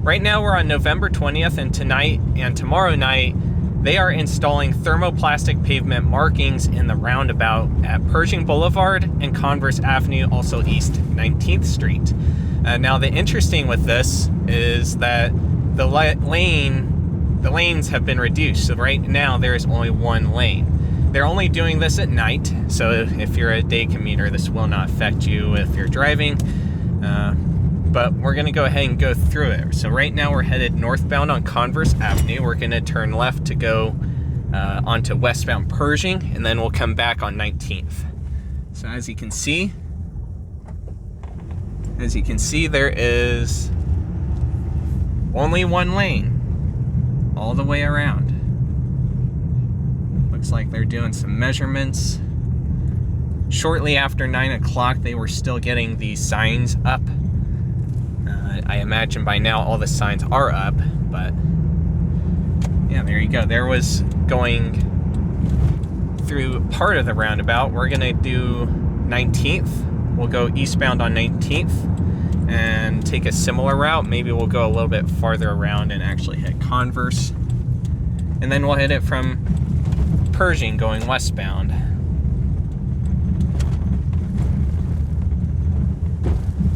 Right now we're on November 20th, and tonight and tomorrow night they are installing thermoplastic pavement markings in the roundabout at Pershing Boulevard and Converse Avenue, also East 19th Street. Now the interesting with this is that the lanes have been reduced. So right now there is only one lane. They're only doing this at night, so if you're a day commuter, this will not affect you if you're driving. But we're gonna go ahead and go through it. So right now we're headed northbound on Converse Avenue. We're gonna turn left to go onto westbound Pershing, and then we'll come back on 19th. So as you can see, there is only one lane all the way around. Looks like they're doing some measurements. Shortly after 9 o'clock, they were still getting these signs up. I imagine by now all the signs are up, but yeah, there you go. There was going through part of the roundabout. We're gonna do 19th. We'll go eastbound on 19th and take a similar route. Maybe we'll go a little bit farther around and actually hit Converse. And then we'll hit it from Pershing going westbound.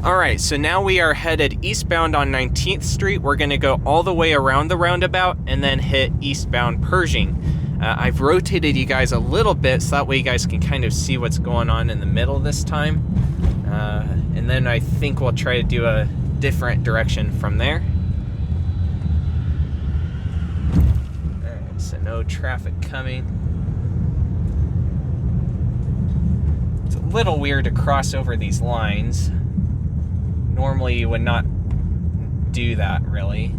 Alright, so now we are headed eastbound on 19th Street. We're going to go all the way around the roundabout and then hit eastbound Pershing. I've rotated you guys a little bit so that way you guys can kind of see what's going on in the middle this time. And then I think we'll try to do a different direction from there. Alright, so no traffic coming. It's a little weird to cross over these lines. Normally you would not do that, really.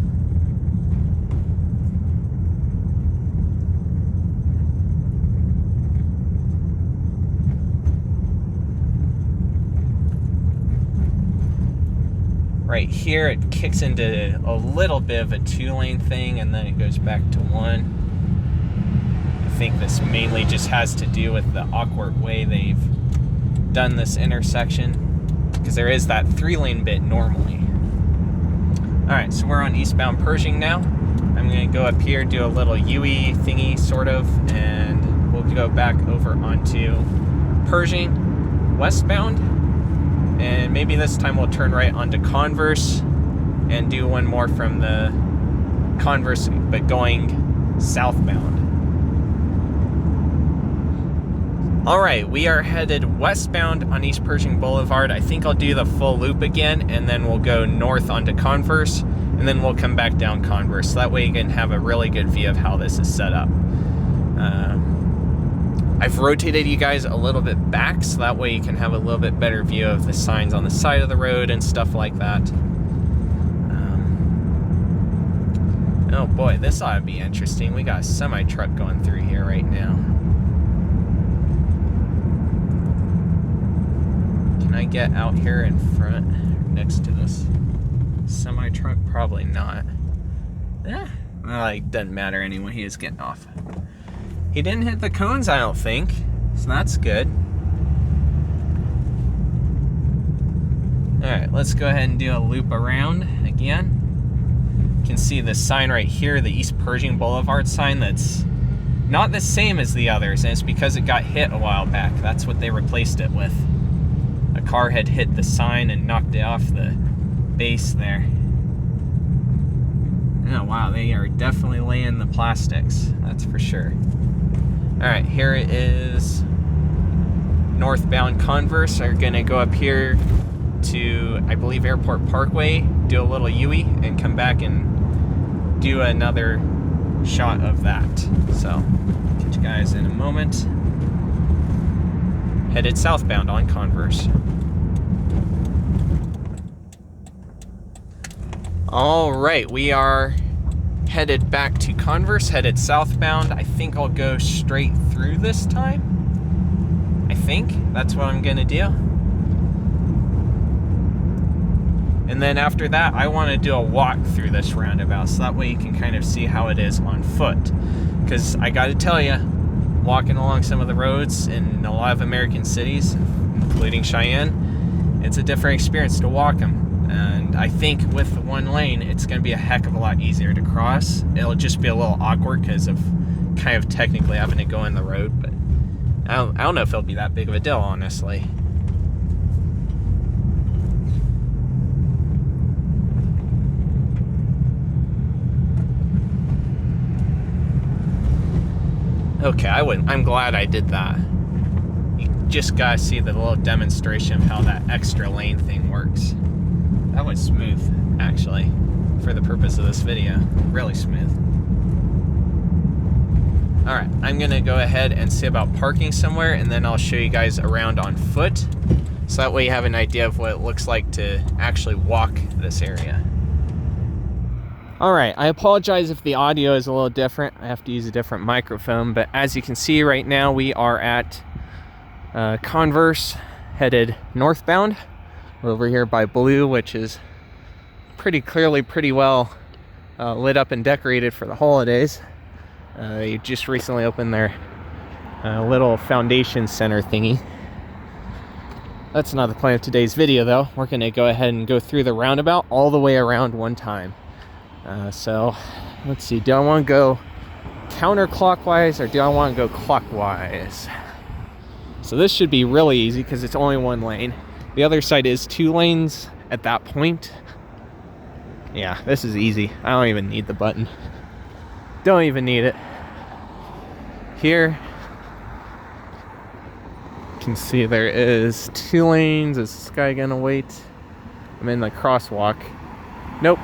Right here it kicks into a little bit of a 2-lane thing and then it goes back to 1. I think this mainly just has to do with the awkward way they've done this intersection, because there is that 3-lane bit normally. Alright, so we're on eastbound Pershing now. I'm going to go up here, do a little UE thingy, sort of, and we'll go back over onto Pershing westbound. And maybe this time we'll turn right onto Converse and do one more from the Converse, but going southbound. Alright, we are headed westbound on East Pershing Boulevard. I think I'll do the full loop again, and then we'll go north onto Converse, and then we'll come back down Converse. So that way you can have a really good view of how this is set up. I've rotated you guys a little bit back, so that way you can have a little bit better view of the signs on the side of the road and stuff like that. Oh boy, this ought to be interesting. We got a semi-truck going through here right now. Can I get out here in front next to this semi-truck? Probably not. Well, it doesn't matter anyway. He is getting off. He didn't hit the cones, I don't think, so that's good. Alright, let's go ahead and do a loop around again. You can see the sign right here, the East Pershing Boulevard sign, that's not the same as the others, and it's because it got hit a while back. That's what they replaced it with. A car had hit the sign and knocked it off the base there. Oh wow, they are definitely laying the plastics, that's for sure. Alright, here it is northbound Converse. Are gonna go up here to, I believe, Airport Parkway, do a little UE, and come back and do another shot of that. So, catch you guys in a moment. Headed southbound on Converse. Alright, we are headed back to Converse, headed southbound. I think I'll go straight through this time. I think that's what I'm gonna do. And then after that, I want to do a walk through this roundabout, so that way you can kind of see how it is on foot. Because I gotta tell you, walking along some of the roads in a lot of American cities, including Cheyenne, it's a different experience to walk them. And I think with the one lane, it's going to be a heck of a lot easier to cross. It'll just be a little awkward because of kind of technically having to go in the road, but I don't know if it'll be that big of a deal, honestly. Okay, I'm glad I did that. You just gotta see the little demonstration of how that extra lane thing works. That was smooth, actually, for the purpose of this video. Really smooth. Alright, I'm gonna go ahead and see about parking somewhere, and then I'll show you guys around on foot, so that way you have an idea of what it looks like to actually walk this area. Alright, I apologize if the audio is a little different. I have to use a different microphone, but as you can see right now, we are at Converse, headed northbound. We're over here by Blue, which is pretty clearly pretty well lit up and decorated for the holidays. They just recently opened their little foundation center thingy. That's not the point of today's video, though. We're going to go ahead and go through the roundabout all the way around one time. So let's see, do I want to go counterclockwise or do I want to go clockwise? So this should be really easy because it's only one lane. The other side is 2 lanes at that point. Yeah, this is easy. I don't even need the button. Don't even need it. Here, you can see there is 2 lanes. Is this guy gonna wait? I'm in the crosswalk. Nope.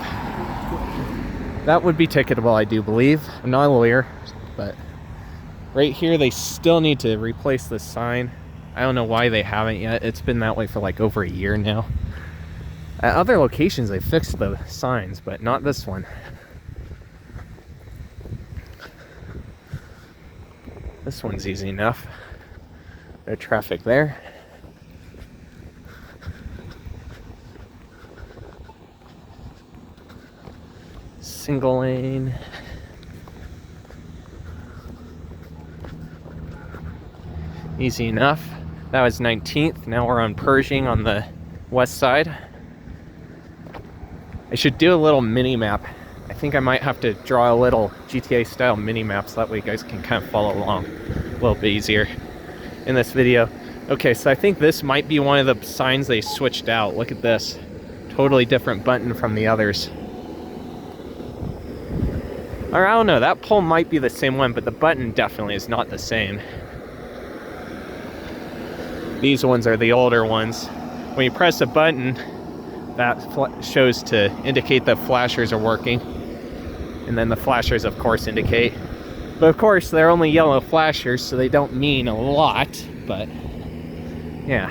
That would be ticketable, I do believe. I'm not a lawyer, but right here they still need to replace this sign. I don't know why they haven't yet. It's been that way for like over a year now. At other locations they fixed the signs, but not this one. This one's easy enough. No traffic there. Single lane. Easy enough. That was 19th. Now we're on Pershing on the west side. I should do a little mini map. I think I might have to draw a little GTA style mini map so that way you guys can kind of follow along a little bit easier in this video. Okay, so I think this might be one of the signs they switched out. Look at this. Totally different button from the others. Or I don't know, that pole might be the same one, but the button definitely is not the same. These ones are the older ones. When you press a button, that shows to indicate the flashers are working. And then the flashers, of course, indicate. But of course, they're only yellow flashers, so they don't mean a lot, but yeah.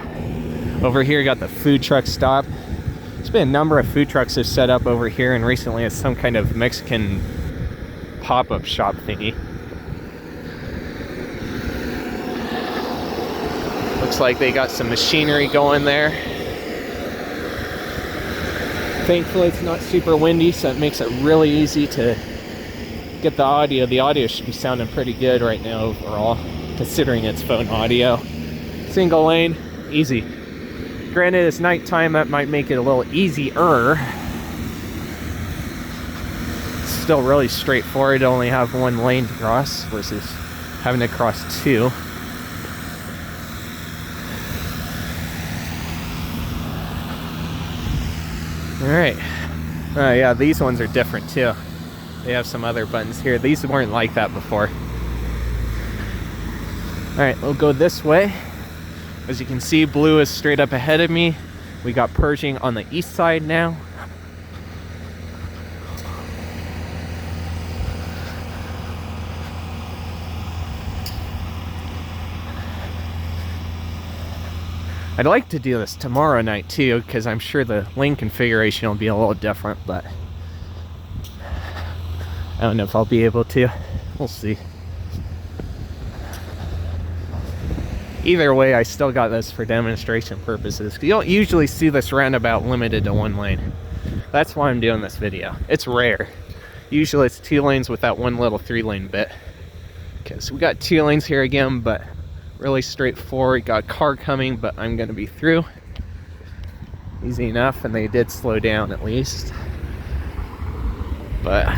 Over here, you got the food truck stop. There's been a number of food trucks have set up over here, and recently it's some kind of Mexican pop-up shop thingy. Looks like they got some machinery going there. Thankfully it's not super windy, so it makes it really easy to get the audio. The audio should be sounding pretty good right now overall, considering it's phone audio. Single lane, easy. Granted, it's nighttime, that might make it a little easier. Still really straightforward to only have one lane to cross versus having to cross 2. Alright. Yeah, these ones are different too. They have some other buttons here. These weren't like that before. Alright, we'll go this way. As you can see, Blue is straight up ahead of me. We got Pershing on the east side now. I'd like to do this tomorrow night too, because I'm sure the lane configuration will be a little different, but I don't know if I'll be able to. We'll see. Either way, I still got this for demonstration purposes. You don't usually see this roundabout limited to 1 lane. That's why I'm doing this video. It's rare. Usually it's 2 lanes with that one little 3-lane bit. Okay, so we got 2 lanes here again, but really straightforward. Got a car coming, but I'm gonna be through. easy enough, and they did slow down at least. But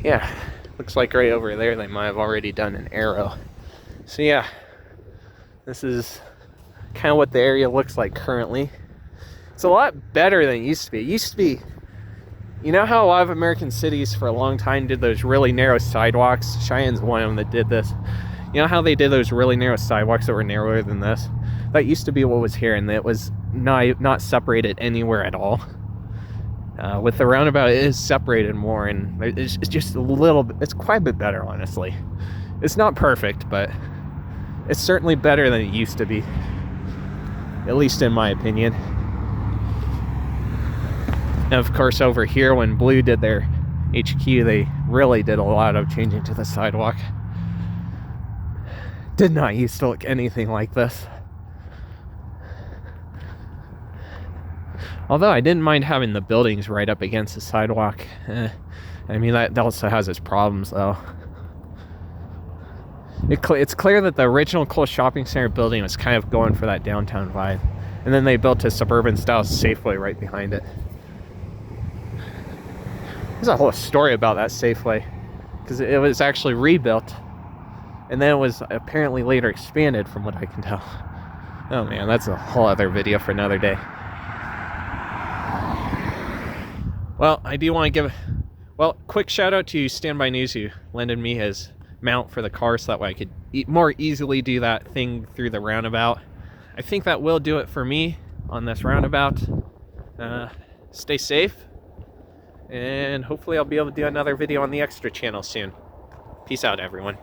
yeah, looks like right over there they might have already done an arrow. So yeah, this is kind of what the area looks like currently. It's a lot better than it used to be. It used to be, you know how a lot of American cities for a long time did those really narrow sidewalks? Cheyenne's one of them that did this. You know how they did those really narrow sidewalks that were narrower than this? That used to be what was here, and it was not separated anywhere at all. With the roundabout, it is separated more, and it's just a little bit, it's quite a bit better, honestly. It's not perfect, but it's certainly better than it used to be, at least in my opinion. And of course, over here, when Blue did their HQ, they really did a lot of changing to the sidewalk. Did not used to look anything like this. Although I didn't mind having the buildings right up against the sidewalk. I mean, that also has its problems, though. It's clear that the original Cole Shopping Center building was kind of going for that downtown vibe. And then they built a suburban-style Safeway right behind it. There's a whole story about that Safeway, because it was actually rebuilt, and then it was apparently later expanded, from what I can tell. Oh man, that's a whole other video for another day. Well, I do want to give quick shout out to Standby News, who lended me his mount for the car so that way I could more easily do that thing through the roundabout. I think that will do it for me on this roundabout. Stay safe, and hopefully I'll be able to do another video on the extra channel soon. Peace out, everyone.